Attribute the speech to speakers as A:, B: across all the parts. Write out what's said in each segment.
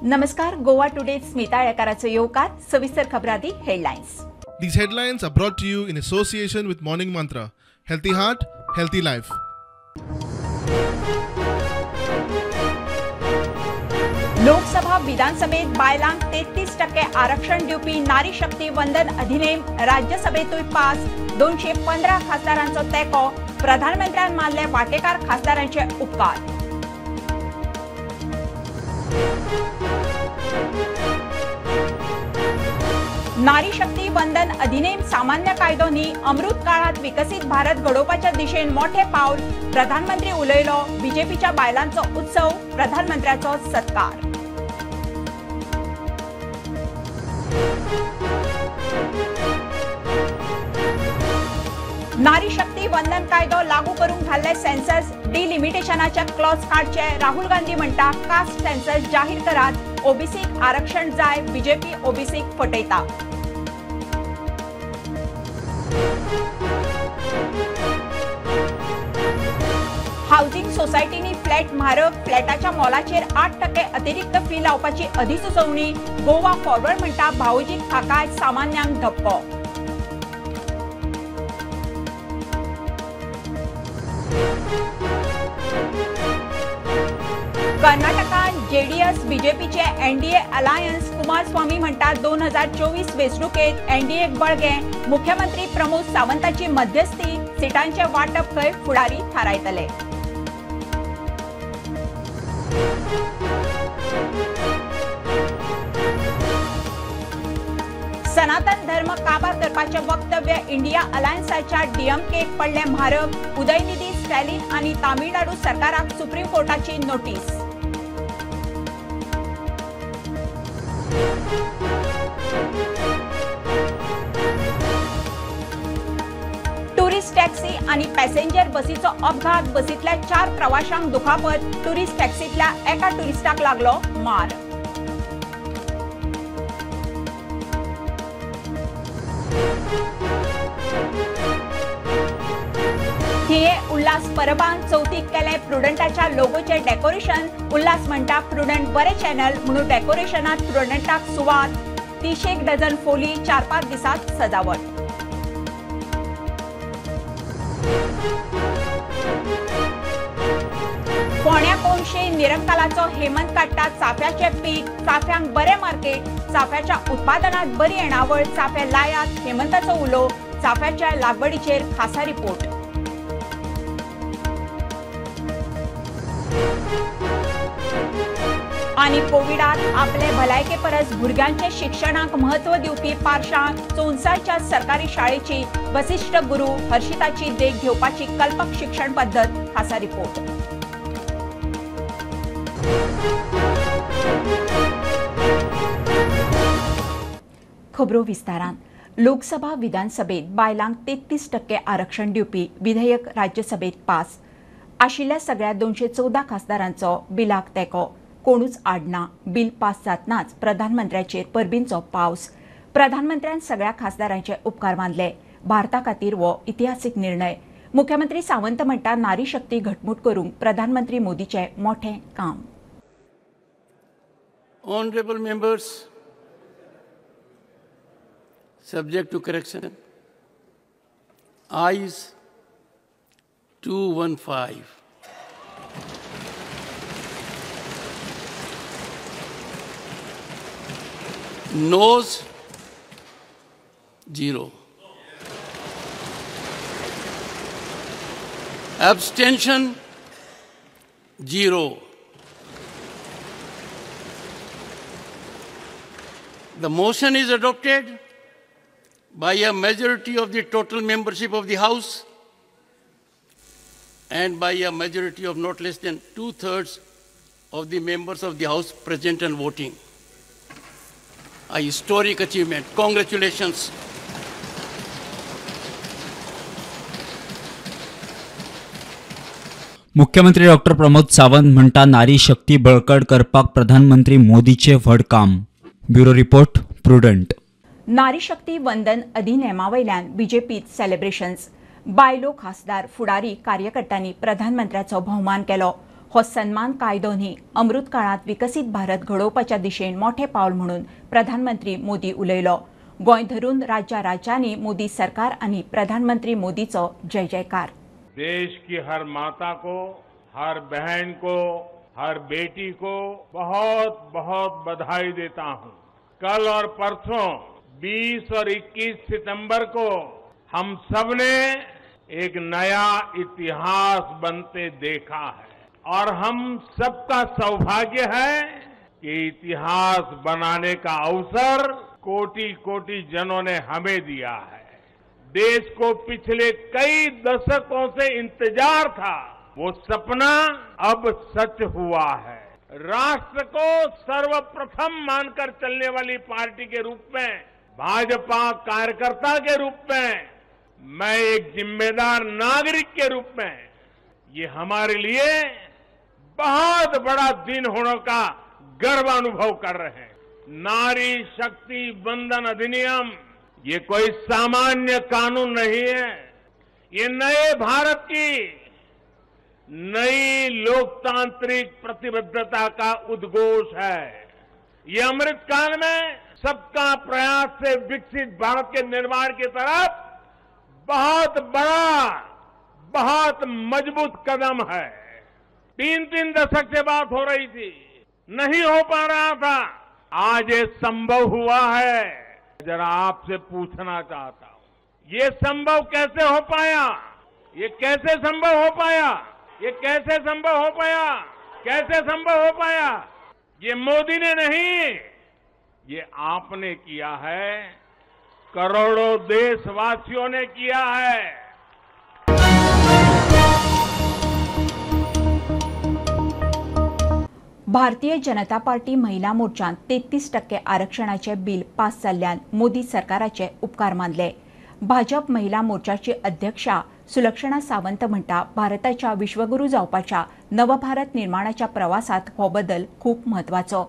A: नमस्कार. गोवा टुडे स्मिता येळकाराचो येवकार. सविस्तर खबरादी headlines.
B: These headlines are brought to you in association with Morning Mantra. Healthy heart, healthy life.
A: Lok Sabha विधानसभेत बायलांक 33% आरक्षण दिवपी नारी शक्ती वंदन अधिनियम राज्यसभेतूय पास. 215 खासदारांचो तेको. प्रधानमंत्र्यान मानले वांटेकार खासदारांचे उपकार. नारी शक्ती वंदन अधिनियम सामान्य कायदो न्ही, अमृत काळात विकसित भारत घडोवपाच्या दिशेन मोठे पावल. प्रधानमंत्री उलयलो. बीजेपीच्या बायलांचो उत्सव. प्रधानमंत्र्याचो सत्कार. नारी शक्ती वंदन कायदो लागू करूंक घाल्ले सेन्सस डिलिमिटेशनाचे क्लॉज काडचे. राहुल गांधी म्हणटा कास्ट सेन्सस जाहीर करात. ओबीसीक आरक्षण जाय. बीजेपी ओबीसीक फटयता. हाऊसिंग सोसायटीनी फ्लॅट म्हारग. फ्लॅटाच्या मोलाचेर 8% अतिरिक्त फी लावपाची अधिसुचोवणी. गोवा फॉरवर्ड म्हणटा भावजीक थाकाय. सामान्यांक धपको. कर्नाटकात जेडीएस बीजेपीचे एनडीए अलायन्स. कुमारस्वामी म्हणटा 2024 वेंचणुकेत एनडीएक बळगे. मुख्यमंत्री प्रमोद सावंताची मध्यस्थी. सिटांचे वाटप खंय फुडारी थारायतले. सनातन धर्म काबार करपाचे वक्तव्य. इंडिया अलायन्साच्या डीएमकेक पडले म्हारग. उदयनिधी स्टॅलिन आणि तामिळनाडू सरकाराक सुप्रीम कोर्टाची नोटीस. टुरिस्ट टॅक्सी आणि पॅसेंजर बसीचो अपघात. बसीतल्या 4 प्रवाशांक दुखापत. टुरिस्ट टॅक्सीतल्या एका टुरिस्टाक लागलो मार. थिये उल्हास परबान चौथीक केले प्रुडंटाच्या लोगोचे डेकोरेशन. उल्हास म्हणटा प्रुडंट बरे चॅनल म्हणून डेकोरेशनात प्रुडंटाक सुवात. 30 डझन फोली. 4-5 दिसात सजावट. फोण्या कोणशे निरंकालाचो हेमंत काडटा चाफ्याचे पीक. चाफ्यांक बरे मार्केट. चाफ्याच्या उत्पादनात बरी येणावळ. चाफे लायात. हेमंताचो उलो. चाफ्याच्या लागवडीचेर खासा रिपोर्ट. आणि कोविडात आपले भलायके परस भुरग्यांचे शिक्षणाक महत्व दिवपी पारशां. चोंसाच्या सरकारी शाळेची वसिष्ठ गुरू हर्षिताची देख घेवपाची कल्पक शिक्षण पद्धत. खासा रिपोर्ट. खबरो विस्तारान. लोकसभा विधानसभेत बायलांक 33% आरक्षण दिवपी विधेयक राज्यसभेत पास. आशिल्ल्या सगळ्या 214 खासदारांचो बिलाक तेको. कोणूच आडना. बिल पास जातनाच प्रधानमंत्र्याचेर परबींचो पावस. प्रधानमंत्र्यान सगळ्या खासदारांचे उपकार मानले. भारता खातीर हो इतिहासीक निर्णय. मुख्यमंत्री सावंत म्हणटा नारी शक्ती घटमूट करूंक प्रधानमंत्री मोदीचे मोठे काम.
C: Honorable members, subject to correction, ayes 215. Noes 0. Abstention 0. The motion is adopted by a majority of the total membership of the House and by a majority of not less than 2/3 of the members of the House present and voting. A historic achievement. Congratulations.
D: मुख्यमंत्री डॉ. प्रमोद सावंत म्हणटा नारी शक्ती बळकट करपाक प्रधानमंत्री मोदीचे व्हड काम. Bureau report prudent.
A: नारी शक्ती वंदन अधिनियमावयल्यान बीजेपीत सेलिब्रेशन्स. बायलो खासदार फुडारी कार्यकर्त्यांनी प्रधानमंत्र्याचो भोवमान केलो. हो सन्मान कायदो न्ही अमृत काळात विकसीत भारत घडोवपाच्या दिशेन मोठे पावल म्हणून प्रधानमंत्री मोदी उलयलो. गोंय धरून राज्यांनी मोदी सरकार आणि प्रधानमंत्री मोदीचो जय जयकार.
E: देश की हर माता को, हर बहन को, हर बेटी को बहुत बहुत बधाई देता हूं. कल और परसों 20 और 21 सितंबर को हम सबने एक नया इतिहास बनते देखा है और हम सबका सौभाग्य है कि इतिहास बनाने का अवसर कोटि कोटि जनों ने हमें दिया है. देश को पिछले कई दशकों से इंतजार था, वो सपना अब सच हुआ है. राष्ट्र को सर्वप्रथम मानकर चलने वाली पार्टी के रूप में, भाजपा कार्यकर्ता के रूप में, मैं एक जिम्मेदार नागरिक के रूप में, ये हमारे लिए बहुत बड़ा दिन होने का गर्व अनुभव कर रहे हैं. नारी शक्ति वंदन अधिनियम ये कोई सामान्य कानून नहीं है. ये नए भारत की नई लोकतांत्रिक प्रतिबद्धता का उद्घोष है. ये अमृत काल में सबका प्रयास से विकसित भारत के निर्माण की तरफ बहुत बड़ा, बहुत मजबूत कदम है. 3 दशक से बात हो रही थी, नहीं हो पा रहा था, आज ये संभव हुआ है. जरा आपसे पूछना चाहता हूं, ये संभव कैसे हो पाया? ये कैसे संभव हो पाया? ये कैसे संभव हो पाया? कैसे संभव हो पाया? ये मोदी ने नहीं, ये आपने किया है, करोड़ों देशवासियों ने किया है.
A: भारतीय जनता पार्टी महिला मोर्चान 33% आरक्षणाचे बिल पास जाल्ल्यान मोदी सरकाराचे उपकार मानले. भाजप महिला मोर्चाची अध्यक्षा सुलक्षणा सावंत म्हणटा, भारताच्या विश्वगुरू जावपाच्या नवभारत निर्माणाच्या प्रवासात हो बदल खूप महत्वाचो.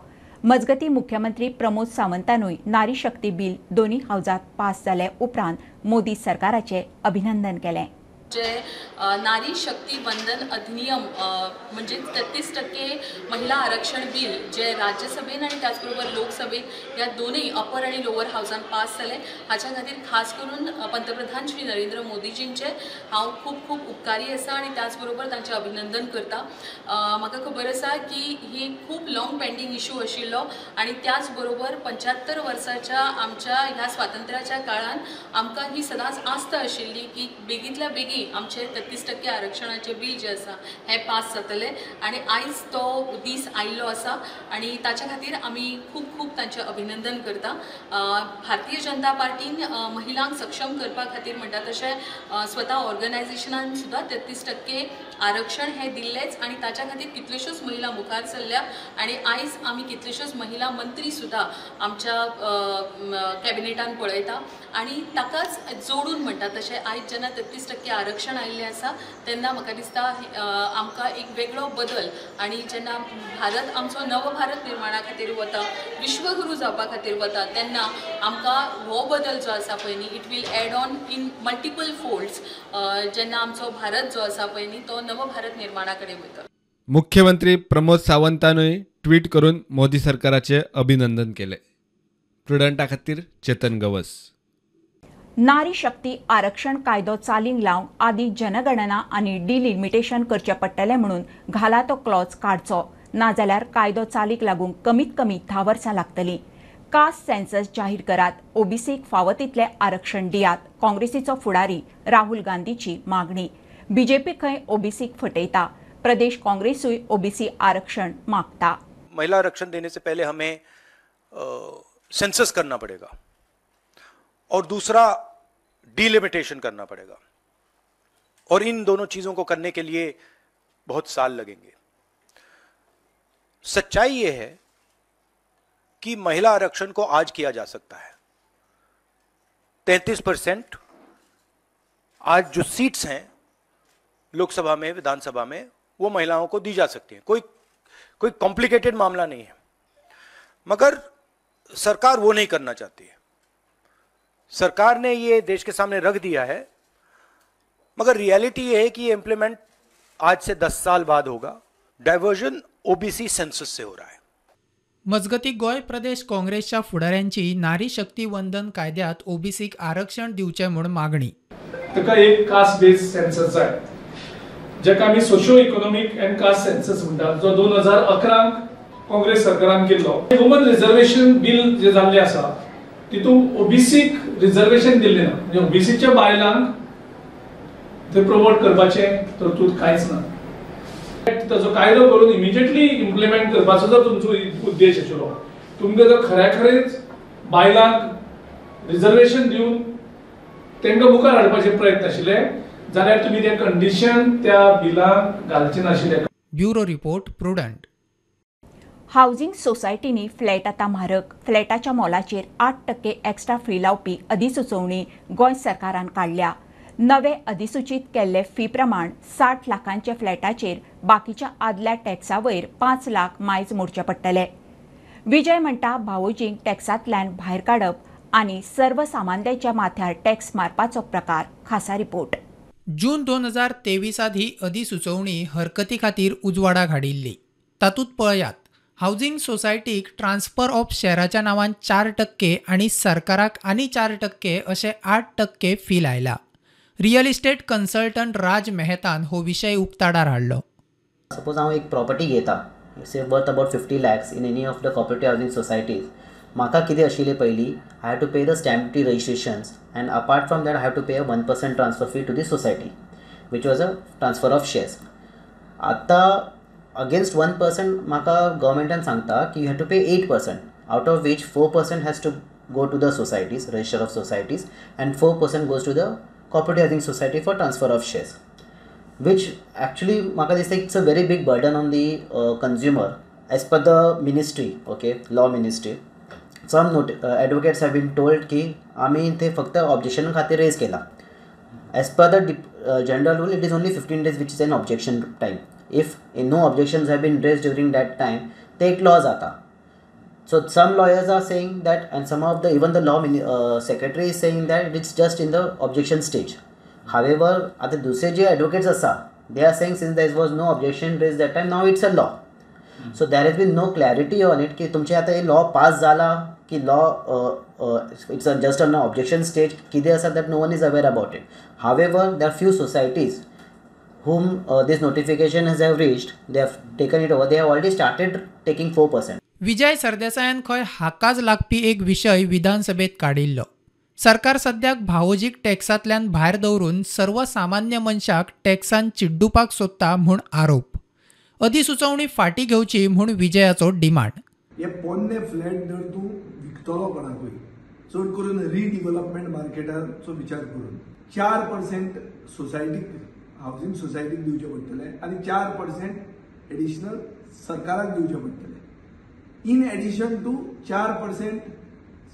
A: मजगती मुख्यमंत्री प्रमोद सावंतानूय नारी शक्ती बिल दोन्ही हावजात पास जाले उपरांत मोदी सरकाराचे अभिनंदन केले.
F: जे नारी शक्ती वंदन अधिनियम म्हणजे 33% महिला आरक्षण बिल जे राज्यसभेन आणि त्याचबरोबर लोकसभेत या दोन्ही अपर आणि लोअर हाऊसान पास जाले. हाच्या खातीर खास करून पंतप्रधान श्री नरेंद्र मोदीजींचे हांव खूप खूप उपकारी आसा आणि त्याचबरोबर तांचे अभिनंदन करता. म्हाका खबर आसा की ही खूप लॉंग पेंडिंग इश्यू आशिल्लो आणि त्याचबरोबर 75 वर्साच्या आमच्या ह्या स्वातंत्र्याच्या काळान आमकां ही सदांच आस्त आशिल्ली की बेगींतल्या बेगीन आमचे 33% आरक्षणाचे बिल जे आसा हे पास जातले आणि आयज तो दीस आयिल्लो आसा आणि ताच्या खातीर आमी खूप खूप तांचे अभिनंदन करता. भारतीय जनता पार्टीन महिलांक सक्षम करपा खातीर म्हणटा तशें स्वता ऑर्गनायझेशनान सुद्धा 33% आरक्षण हे दिल्लेच आणि ताच्या खातीर कितल्योश्योच महिला मुखार सरल्या आणि आयज आमी कितल्योश्योच महिला मंत्री सुद्धा आमच्या कॅबिनेटान पळयता आणि ताकाच जोडून म्हणटा तशें आयज जेन्ना 33% आरक्षण आयिल्लें आसा तेन्ना म्हाका दिसता आमकां एक वेगळो बदल आणि जेन्ना भारत आमचो नव भारत निर्माणा खातीर वता, विश्वगुरू जावपा खातीर वता तेन्ना आमकां हो बदल जो आसा पळय न्ही it will add on in multiple folds. जेन्ना आमचो भारत जो आसा पळय न्ही तो नव भारत निर्माणा कडेन वता.
G: मुख्यमंत्री प्रमोद सावंतानूय ट्वीट करून मोदी सरकाराचे अभिनंदन केले. प्रुडंटा खातीर चेतन गवस.
A: नारी शक्ती आरक्षण कायदो चालीक लावंक आदी जनगणना आनी डिलिमिटेशन करचे पडटले म्हणून घाला तो क्लॉज काडचो, नाजाल्यार कायदो चालीक लागूंक कमीत कमी 10 वर्सां लागतलीं. कास्ट सेन्सस जाहीर करात, ओबीसीक फावो तितले आरक्षण दियात, काँग्रेसीचो फुडारी राहुल गांधीची मागणी. बीजेपी खंय ओबीसीक फटयता, प्रदेश काँग्रेसूय ओबीसी आरक्षण मागता.
H: महिला आरक्षण देने से पहले हमें सेंसस करना पड़ेगा और दूसरा डिलिमिटेशन करना पड़ेगा और इन दोनों चीजों को करने के लिए बहुत साल लगेंगे. सच्चाई ये है कि महिला आरक्षण को आज किया जा सकता है. 33% आज जो सीट्स हैं लोकसभा में, विधानसभा में, वो महिलाओं को दी जा सकती हैं. कोई कॉम्प्लिकेटेड मामला नहीं है, मगर सरकार वो नहीं करना चाहती है. सरकार ने ये देश के सामने रख दिया है, मगर रियलिटी ये है कि ये इंप्लीमेंट आज से 10 साल बाद होगा. डायवर्जन ओबीसी सेंसस से हो रहा है.
I: मजगती गोय प्रदेश काँग्रेसच्या फुडाऱ्यांची नारी शक्ती वंदन कायद्यात ओबीसीक आरक्षण दिवचे म्हूण मागणी.
J: ताका एक कास्ट बेस्ड सेन्सस जाय, जेका आमी socio economic and caste census म्हणटात, जो 2011 काँग्रेस सरकारान केल्लो. वुमन रिजर्वेशन बिल जे जाल्ले आसा तितूंत ओबीसीक रिजर्वेशन दिल्लें ना, म्हणजे ओबीसीच्या बायलांक ते प्रमोट करपाचे तरतूद कांयच ना. ताजो कायदो करून इमिजिएटली इम्प्लिमेंट करपाचो जर तुमचो उद्देश आशिल्लो, तुमकां जर खरेच बायलांक रिजर्वेशन दिवन तांकां मुखार हाडपाचे प्रयत्न आशिल्ले जाल्यार तुमी ते कंडिशन त्या बिलांक घालचे नाशिल्ले.
I: Bureau report Prudent.
A: हाऊसिंग सोसायटींनी फ्लॅट आता म्हारग. फ्लॅटाच्या मोलाचेर 8% एक्स्ट्रा फी लावपी अधिसुचोवणी गोंय सरकारान काढल्या. नवे अधिसूचित केल्ले फी प्रमाण 60 लाखांचे फ्लॅटाचेर बाकीच्या आदल्या टॅक्सा वयर 5 लाख मायज मोडचे पडटले. विजय म्हणटा भावोजींक टॅक्सांतल्यान भायर काडप आनी सर्वसामान्यांच्या माथ्यार टॅक्स मारपाचो प्रकार. खासा रिपोर्ट.
I: जून 2023 ही अधिसुचोवणी हरकती खातीर उजवाडाक हाडिल्ली. तातूंत पळयात, हाऊसिंग सोसायटीक ट्रान्सफर ऑफ शेअराच्या नांवान 4% आनी सरकाराक आनी 4% अशे 8% फी लायला. रियल इस्टेट कन्सल्टंट राज मेहतान हो विशय उक्ताडार हाडलो.
K: सपोज हांव एक प्रॉपर्टी घेता, say worth about 50 lakhs in any of the cooperative housing societies. म्हाका कितें आशिल्लें पयलीं, I have to pay the stamp duty registrations and apart from that I have to pay 1% transfer fee to the society which was a transfer of shares. आतां against 1% म्हाका गव्हर्मेंटान सांगता की you have to pay 8%, out of which 4% has to go to the societies, register of societies, and 4% goes to the cooperative housing society for transfer of shares, which actually maka this it's a very big burden on the consumer as per the ministry, okay, law ministry. Some advocates have been told ki आम्ही ते फक्त objection खातीर raise केला. As per the general rule, it is only 15 days which is an objection time. If no objections have been raised during that time, ते एक law जाता. So some lawyers are saying that, and some of the even the law secretary is saying that it's just in the objection stage. However, आता दुसरे जे advocates असा, they are saying since there was no objection raised that time, now it's a law. So there has been no clarity on it की तुमचे आता हे law pass झाला की law it's just on an objection stage किती असा that no one is aware about it. However, there are few societies whom this notification has have reached, they have taken it over, they have already started taking 4%.
I: विजय सरदेसायान खंय हाकाच लागपी एक विशय विधानसभेत काडिल्लो. सरकार सद्याक भावोजीक टॅक्सांतल्यान भायर दवरून सर्वसामान्य मनशाक टॅक्सान चिड्डुपाक सोदता म्हूण आरोप. अधिसुचोवणी फाटी घेवची म्हूण विजयाचो डिमांड.
L: हे पोन्ने फ्लॅट जर तूं विकतलो कोणाकूय, चड करून रिडिव्हलपमेंट मार्केटाचो विचार करून 4% सोसायटीक, हाऊसिंग सोसायटीक दिवचे पडटले आनी 4% एडिशनल सरकाराक दिवचे पडटले. In addition to 4%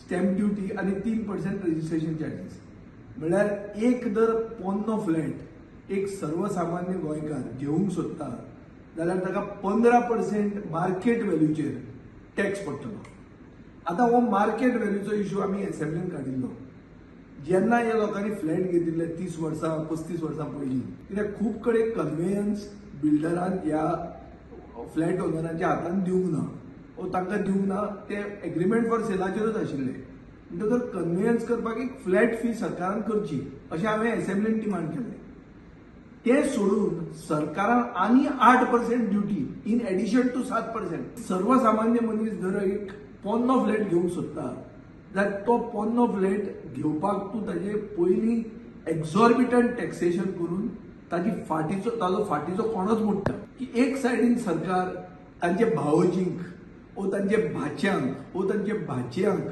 L: stamp duty आणि 3% रजिस्ट्रेशन चार्जीस. म्हळ्यार एक जर पोन्नो फ्लॅट एक सर्वसामान्य गोंयकार घेवंक सोदता जाल्यार ताका 15% मार्केट व्हॅल्यूचेर टॅक्स पडटलो. आतां हो मार्केट व्हॅल्यूचो इश्यू आमी असेंब्लीन काडिल्लो. जेन्ना ह्या लोकांनी फ्लॅट घेतिल्ले 30 वर्सां 35 वर्सां पयलीं, कित्याक खूब कडेन कन्वेयन्स बिल्डरान ह्या फ्लॅट ओनरांच्या हातान दिवंक ना, तांकां दिवंक ना, ते एग्रीमेंट फॉर सेलाचेरूच आशिल्ले. म्हणटकर कन्वेयन्स करपाक एक फ्लॅट फी सरकारान करची अशें हांवें असेंब्लीन डिमांड केलें. ते सोडून सरकारान आनी 8% ड्युटी इन एडिशन टू 7%. सर्वसामान्य मनीस जर एक पोन्नो फ्लॅट घेवंक सोदता जाल्यार तो पोन्नो फ्लॅट घेवपाक तूं ताजे पयलीं एक्झॉर्बिटंट टॅक्सेशन करून ताजो फाटीचो कोणोच मोडटा. की एक सायडीन सरकार तांचे भावोजींक ओ तांचे भाच्यांक ओ तांचे भाचयांक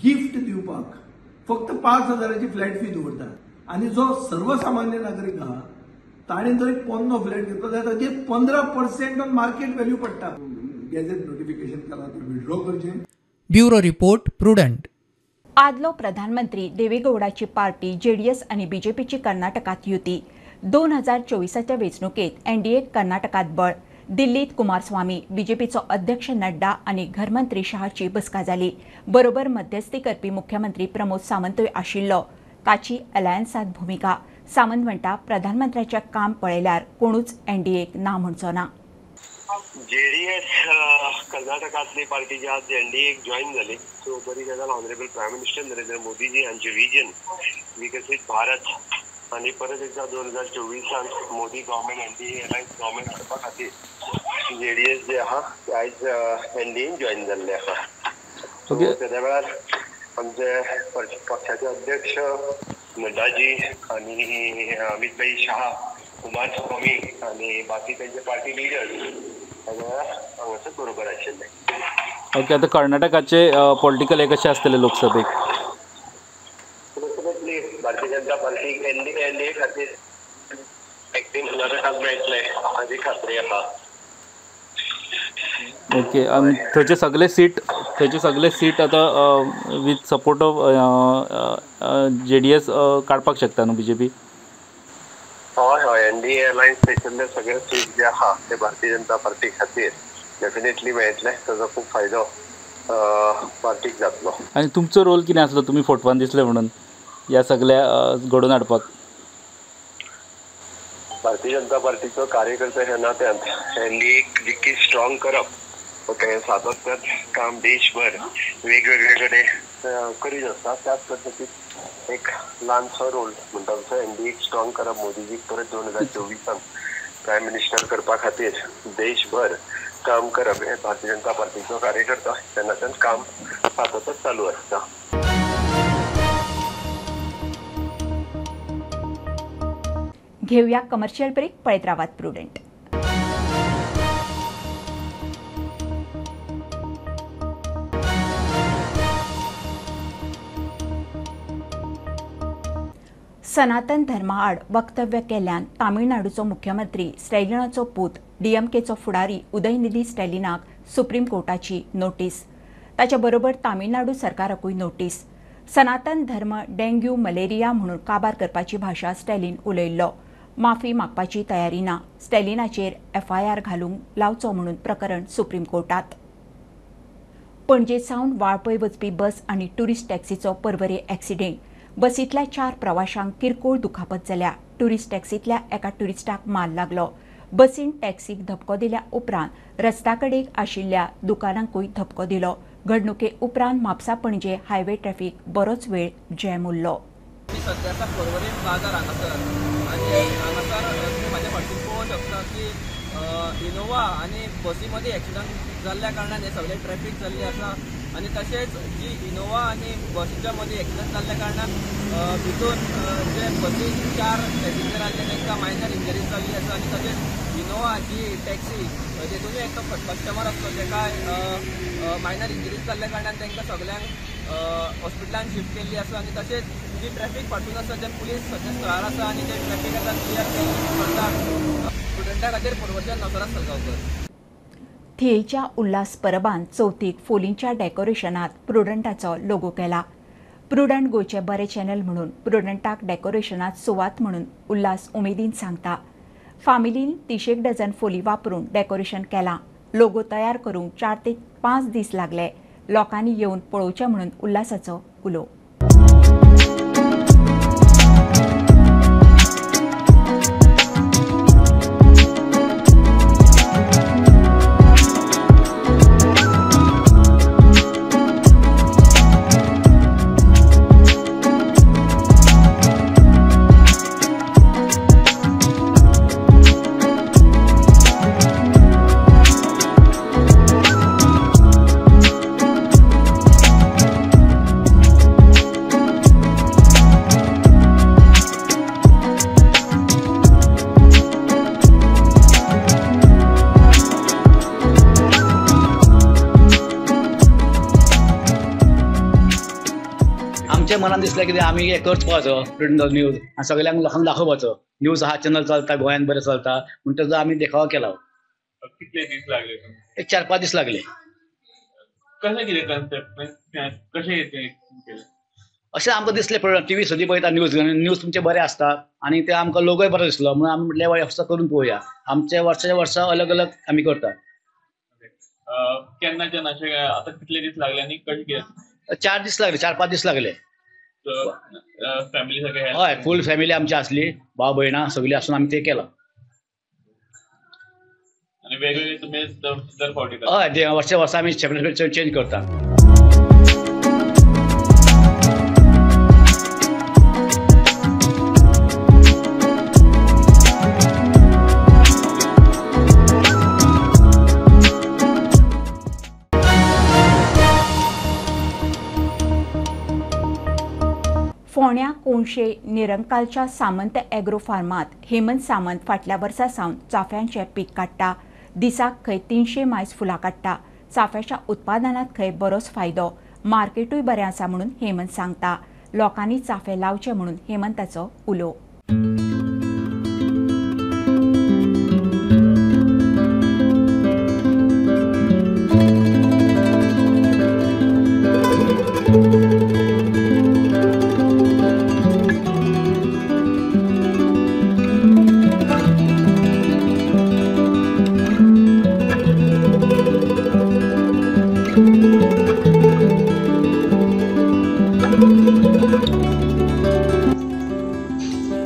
L: गिफ्ट दिवपाक फक्त 5,000ची फ्लॅट फी दवरता, आनी जो सर्वसामान्य नागरीक आहा ताणें जर एक पोन्नो फ्लॅट घेतलो जाल्यार ताजेर 15% ऑन मार्केट व्हॅल्यू पडटा. गॅझेट नोटिफिकेशन केला ते विड्रॉ करचें.
I: Bureau report prudent.
A: आदलो प्रधानमंत्री देवेगौडाची पार्टी जेडीएस आणि बीजेपीची कर्नाटकात युती. 2024च्या वेंचणुकेत एनडीएक कर्नाटकात बळ. दिल्लीत कुमारस्वामी, बीजेपीचो अध्यक्ष नड्डा आणि घरमंत्री शहाची बसका जाली. बरोबर मध्यस्थी करपी मुख्यमंत्री प्रमोद सावंतूय आशिल्लो. ताची अलायन्सात भूमिका. सावंत म्हणटा प्रधानमंत्र्याचें काम पळयल्यार कोणूच एनडीएक ना म्हणचो ना.
M: JDS कर्नाटकातली पार्टी जी आज NDA जॉईन झाली, सो बरी गजाल. Honourable prime minister Narendra Modiji यांचे विजन विकसित भारत आणि परत एकदा 2024 Modi government NDA alliance government करपा खातीर JDS जे आहा ते आयज NDA जॉईन जाल्ले आहा. त्या वेळार आमचे पक्षाचे अध्यक्ष नड्डाजी आणि अमित भाई शाह, कुमारस्वामी आणि बाकी त्यांचे पार्टी लिडर्स हांगासर बरोबर आशिल्ले.
N: ओके, आता कर्नाटकाचे पॉलिटिकल हे कशें आसतले लोकसभेक?
M: लोकसभेतली भारतीय जनता पार्टीक NDA खातीर एक्टीव कर्नाटकाक मेळटले हाची खात्री आसा.
N: ओके, आनी थंयचे सगळे सीट आता विथ सपोर्ट ऑफ JDS काडपाक शकता न्हू BJP?
M: हय, NDA अलायन्स थंयसरले सगळे सीट जे आहा ते भारतीय जनता पार्टी खातीर डेफिनेटली मेळटले. ताजो खूब फायदो पार्टीक जातलो.
N: आनी तुमचो रोल कितें आसलो? तुमी फोटवान दिसले म्हणून ह्या सगळ्या घडोवन हाडपाक.
M: भारतीय जनता पार्टीचो कार्यकर्ते ह्या नात्यान NDA जितकी स्ट्रॉंग करप, ओके, सातत्यात काम देशभर वेगवेगळे कडेन करीत आसता. त्याच पद्दतीन एक ल्हानसो रोल म्हणटा तसो NDA स्ट्रॉंग करप, मोदीजीक परत 2024 प्रायम मिनिस्टर करपा खातीर देशभर काम करप हे भारतीय जनता पार्टीचो कार्यकर्ता ह्या नात्यान काम सातत्यात चालू आसता.
A: घेऊया कमर्शियल ब्रेक. पळत रावात प्रुडंट. सनातन धर्मा आड वक्तव्य केल्ल्यान तामिळनाडूचो मुख्यमंत्री स्टॅलिनाचो पूत DMKचो फुडारी उदयनिधी स्टॅलिनाक सुप्रीम कोर्टाची नोटीस. ताच्या बरोबर तामिळनाडू सरकाराकूय नोटीस. सनातन धर्म डेंग्यू मलेरिया म्हणून काबार करपाची भाशा स्टॅलिन उलयल्लो. माफी मागपाची तयारी ना. स्टॅलिनाचेर FIR घालूंक लावचो म्हणून प्रकरण सुप्रीम कोर्टात. पणजे सावन वाळपय वचपी बस आनी टुरिस्ट टॅक्सीचो पर्वरे ॲक्सिडेंट. बसींतल्या 4 प्रवाशांक किरकोळ दुखापत जाल्या. टुरिस्ट टॅक्सींतल्या एका टुरिस्टाक मार लागलो. बसीन टॅक्सीक धपको दिल्या उपरांत रस्त्याकडेक आशिल्ल्या दुकानांकूय धपको दिलो. घडणुके उपरांत म्हापसा पणजे हायवे ट्रॅफिक बरोच वेळ जॅम उरलो.
O: सध्याचा पर्वरी बाजार हांगासर आनी हांगासर तुम्ही माझ्या फाटीक पळोवंक शकता की इनोवा आणि बसीमध्ये ॲक्सिडंट जाल्ल्या कारणान हे सगळे ट्रॅफिक जाल्ले आसा. आणि तशेंच जी इनोवा आणि बसीच्या मध्ये ॲक्सिडंट जाल्ल्या कारणान भितून जे बसीन 4 पॅसेंजर आसले तांकां मायनर इंजरीज जाल्ली आसा. आणि तशेंच इनोवा जी टॅक्सी तेतूनय एक कस्टमर आसलो ताका मायनर इंजरीज जाल्ल्या कारणान तांकां सगळ्यांक हॉस्पिटलान शिफ्ट केल्ली आसा. आणि तशेंच जी ट्रॅफिक फाटून आसा जे पुलीस सध्या थळार आसा आणि जे ट्रॅफिक आसा क्लियर करता स्टुडंटा खातीर परवरच्यान नसराज सलगांवकर.
A: थियेच्या उल्हास परबान चवथीक फोलींच्या डेकोरेशनात प्रुडंटाचो लोगो केला. प्रुडंट गोंयचे बरे चॅनल म्हणून प्रुडंटाक डेकोरेशनात सुवात म्हणून उल्हास उमेदीन सांगता. फामिलीन 30 डझन फोली वापरून डेकोरेशन केलां. लोगो तयार करूंक 4 ते 5 दीस लागले. लोकांनी येवन पळोवचें म्हणून उल्हासाचो उलो.
P: मनात दिसलें की आमी हें करचपाचो प्रिंट न्यूज आनी सगळ्यांक लोकांक दाखोवपाचो. न्यूज हा चॅनल चलता गोंयांत बरें चलता म्हणून ताजो आमी देखावो केला.
E: कितले दीस लागले?
P: एक 4-5 दीस लागले.
E: कशें कितें कन्सेप्ट कशें केलें?
P: अशें आमकां दिसलें TV सदी पळयता न्यूज तुमचे बरें आसता आणि ते आमकां लोगोय बरो दिसलो म्हणून आमी म्हटलें असो करून पळोवया. आमचे वर्साच्या वर्सा अलग अलग आमी करता.
E: केन्नाच्यान अशें आतां कितले दीस लागले आनी कशें कितें?
P: 4 दीस लागले, 4-5 दीस लागले.
E: फॅमिली सगळे?
P: हय, फूल फॅमिली आमची आसली, भाव भयणां सगळीं आसून आमी ते केलां.
N: आणि वेगवेगळे तुम्ही दर फावटी करता?
P: हय, वर्सा आमी सेपरेट चेंज करता.
A: फोण्या कोणशे निरंकालच्या सामंत एग्रो फार्मात हेमंत सामंत फाटल्या वर्सा सावन चाफ्यांचे पीक काडटा. दिसाक खंय 300 मायज फुलां काडटा. चाफ्याच्या उत्पादनात खंय बरोच फायदो, मार्केटूय बरें आसा म्हणून हेमंत सांगता. लोकांनी चाफे लावचे म्हणून हेमंताचो उलो.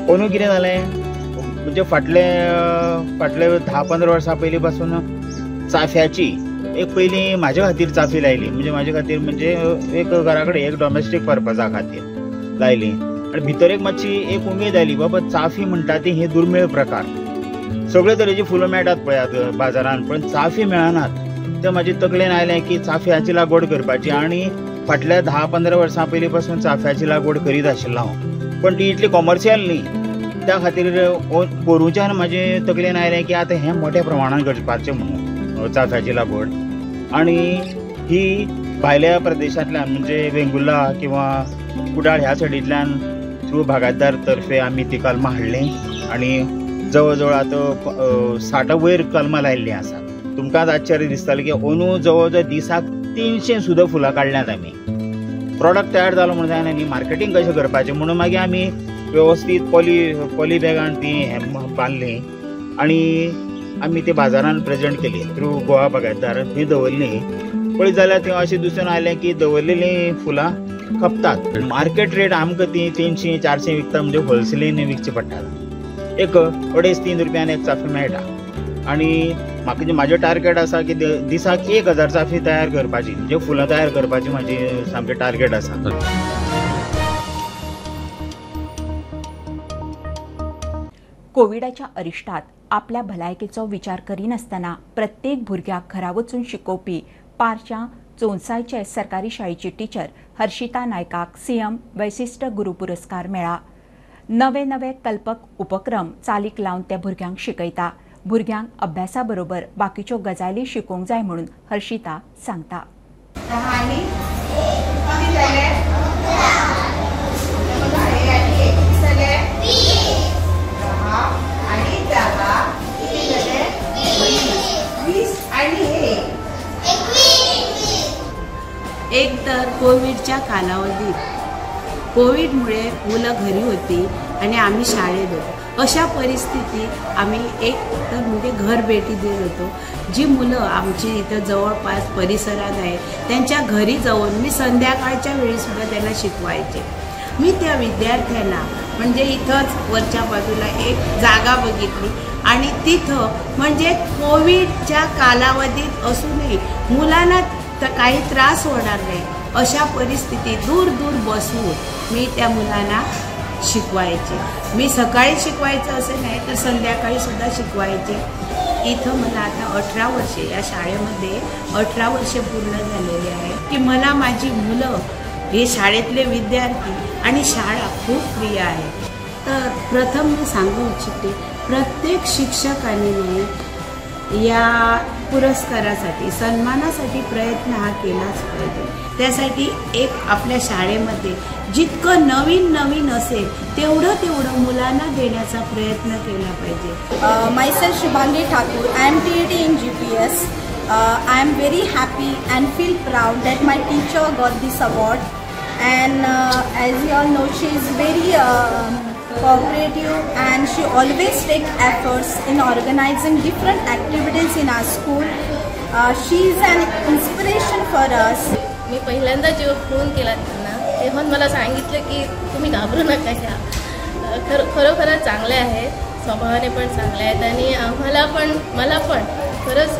Q: कोणू कितें जालें म्हणजे फाटले 10-15 वर्सां पयलीं पासून चाफ्याची एक पयलीं म्हाज्या खातीर चाफी लायली, म्हणजे म्हाज्या खातीर म्हणजे एक घरा कडेन एक डॉमेस्टीक पर्पजा खातीर लायली. आनी भितर एक मातशी एक उमेद आयली बाबा चाफी म्हणटा ती हे दुर्मिळ प्रकार. सगळे तरेची फुलां मेळटात पळयात बाजारांत, पण चाफी मेळनात. तें म्हाजे तकलेन आयलें की चाफ्याची लागवड करपाची. आनी फाटल्या 10-15 वर्सां पयलीं पासून चाफ्याची लागवड करीत आशिल्लो हांव, पण ती इतली कॉमर्शियल न्ही. त्या खातीर पोरूच्यान म्हाजे तकलेन आयलें की आतां हें मोठ्या प्रमाणान करपाचें म्हणून चाफ्याची लागवड. आनी ही भायल्या प्रदेशांतल्यान म्हणजे वेंगुर्ला किंवा कुडाळ ह्या सायडींतल्यान थ्रू भागादार तर्फे आमी ती कलमां हाडलीं आनी जवळ जवळ आतां 60 वयर कलमां लायिल्लीं आसात. तुमकां आश्चर्य दिसतलें की अंदू जवळ जवळ दिसाक 300 सुद्दां फुलां काडल्यात आमी. प्रॉडक्ट तयार जालो म्हणून जायना न्ही, मार्केटींग कशें करपाचें म्हणून मागीर आमी वेवस्थीत पॉली बॅगान ती बांदली आनी आमी ती बाजारान प्रेजेंट केली थ्रू गोवा बागायतदार. थंय दवरली. पळयत जाल्यार थंय अशें दिसून आयलें की दवरलेलीं फुलां खपतात. मार्केट रेट आमकां ती 300-400 विकता म्हणजे होलसेलीन विकची पडटा. एक 2.5-3 रुपयान एक चाफी मेळटा. आनी म्हाजें टार्गेट आसा की दिसाक 1000 चाफी तयार करपाची, म्हणजे फुलां तयार करपाची म्हाजी सामकें टार्गेट आसा.
A: कोविडाच्या अरिश्टात आपल्या भलायकेचो विचार करिनासतना प्रत्येक भुरग्याक घरा वचून शिकोवपी पारच्या चोंसायचे सरकारी शाळेची टीचर हर्षिता नायकाक सीएम वैशिश्ट गुरू पुरस्कार मेळ्ळा. नवे नवे कल्पक उपक्रम चालीक लावन ते भुरग्यांक शिकयता. भुरग्यांक अभ्यासा बरोबर बाकीच्यो गजाली शिकोवंक जाय म्हणून हर्षिता सांगता.
R: एक तर कोविडच्या कालावधीत कोविडमुळे मुलं घरी होती आणि आम्ही शाळेत होतो. अशा परिस्थितीत आम्ही एक तर म्हणजे घर भेटी देत होतो. जी मुलं आमची इथं जवळपास परिसरात आहे त्यांच्या घरी जाऊन मी संध्याकाळच्या वेळीसुद्धा त्यांना शिकवायचे. मी त्या विद्यार्थ्यांना म्हणजे इथंच वरच्या बाजूला एक जागा बघितली आणि तिथं म्हणजे कोविडच्या कालावधीत असूनही मुलांना काही त्रास होणार नाही अशा परिस्थितीत दूर दूर बसवून मी त्या मुलांना शिकवायचे. मी सकाळी शिकवायचं असं नाही तर संध्याकाळी सुद्धा शिकवायचे. इथं मला आता 18 वर्षे या शाळेमध्ये 18 वर्षे पूर्ण झालेले आहे की मला माझी मुलं हे शाळेतले विद्यार्थी आणि शाळा खूप प्रिय आहे. तर प्रथम मी सांगू इच्छिते प्रत्येक शिक्षकाने या पुरस्कारासाठी सन्मानासाठी प्रयत्न हा केलाच पाहिजे. त्यासाठी एक आपल्या शाळेमध्ये जितकं नवीन नवीन असेल तेवढं मुलांना देण्याचा प्रयत्न केला पाहिजे.
S: Myself Shubhangi Thakur, I am TET in GPS. I am very happy and feel proud that my teacher got this award. And as you all know, she is very cooperative and she always takes efforts in organizing different activities in our school. She is an inspiration for us.
T: मी पहिल्यांदा जेव्हा phone केला त्यांना तेव्हा मला सांगितलं की तुम्ही घाबरू नका, ह्या खरोखरच चांगल्या आहेत, स्वभावाने पण चांगल्या आहेत आणि मला पण खरंच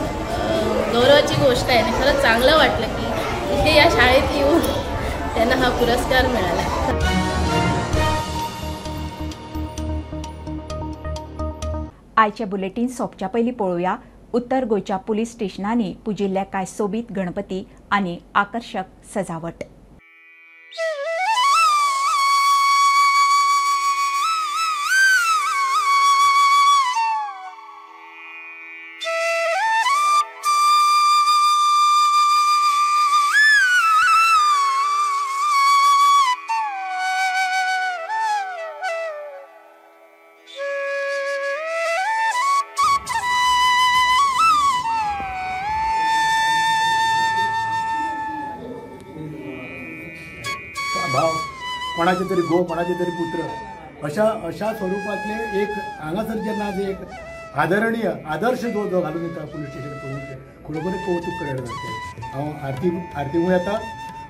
T: गौरवाची गोष्ट आहे आणि खरंच चांगलं वाटलं की इथे या शाळेत येऊन त्यांना हा पुरस्कार मिळाला.
A: आयच्या बुलेटिन सोंपच्या पयलीं पळोवया उत्तर गोंयच्या पुलीस स्टेशनांनी पुजिल्ले कांय सोबीत गणपती आनी आकर्शक सजावट.
U: भाव कोणाचे तरी घो कोणाचे तरी पुत्र अशा स्वरूपातले एक हांगासर जेन्ना एक आदरणीय आदर्श जो घालून येता पुलीस स्टेशन पळोवंक खरोखर कौतुक करायला लागते. हांव आरतीमूळ येता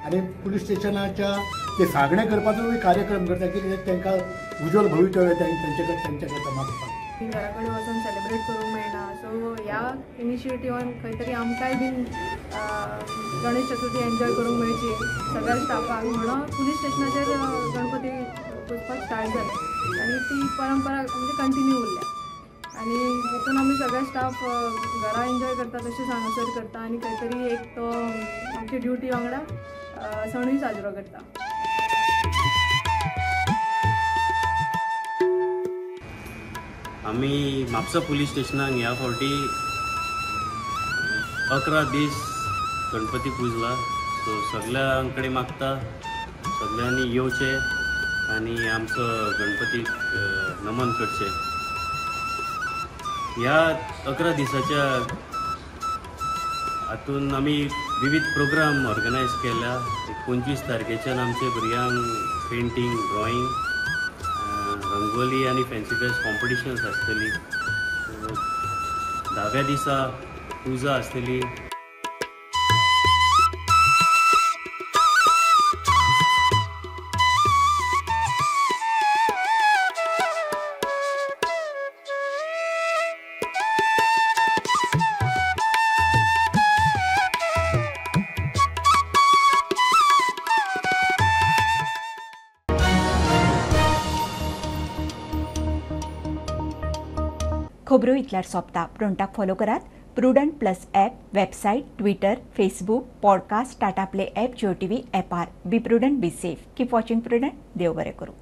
U: आनी पुलीस स्टेशनाच्या ते सागणे करपाचो कार्यक्रम करता की तांकां उज्वल भवितव्य त्यांच्या करता मागता.
V: घरा कडेन वचून सेलिब्रेट करूंक मेळना. सो ह्या इनिशिएटिव्हान खंय तरी आमकांय बीन गणेश चतुर्थी एन्जॉय करूंक मेळची सगळ्या स्टाफाक म्हणून पुलीस स्टेशनाचेर गणपती पुजपाक स्टार्ट जाले आनी ती परंपरा म्हणजे कंटिन्यू उरल्या आनी हितून आमी सगळे स्टाफ घरा एन्जॉय करता तशेंच हांगासर करता आनी खंय तरी एक तो आमची ड्युटी वांगडा सणूय साजरो करता.
W: आमी म्हापसा पुलीस स्टेशनाक ह्या फावटी 11 दीस गणपती पुजला. सो सगळ्यां कडेन मागता सगळ्यांनी येवचे आनी आमचो गणपतीक नमन करचें. ह्या 11 दिसाच्या हातून आमी विविध प्रोग्राम ऑर्गनायज केल्या. 25 तारखेच्यान आमचे भुरग्यांक पेंटींग ड्रॉईंग रंगोली आनी फॅन्सी ड्रेस कॉम्पिटिशन्स आसतली. 10व्या दिसा पुजा आसतली.
A: खबरो इतल्यार सोंपता. प्रुडंटाक फॉलो करात. Prudent plus app, website, Twitter, Facebook, podcast, Tata play app, Jio TV ॲपार. Be Prudent, be safe. Keep watching Prudent. देव बरें करूं.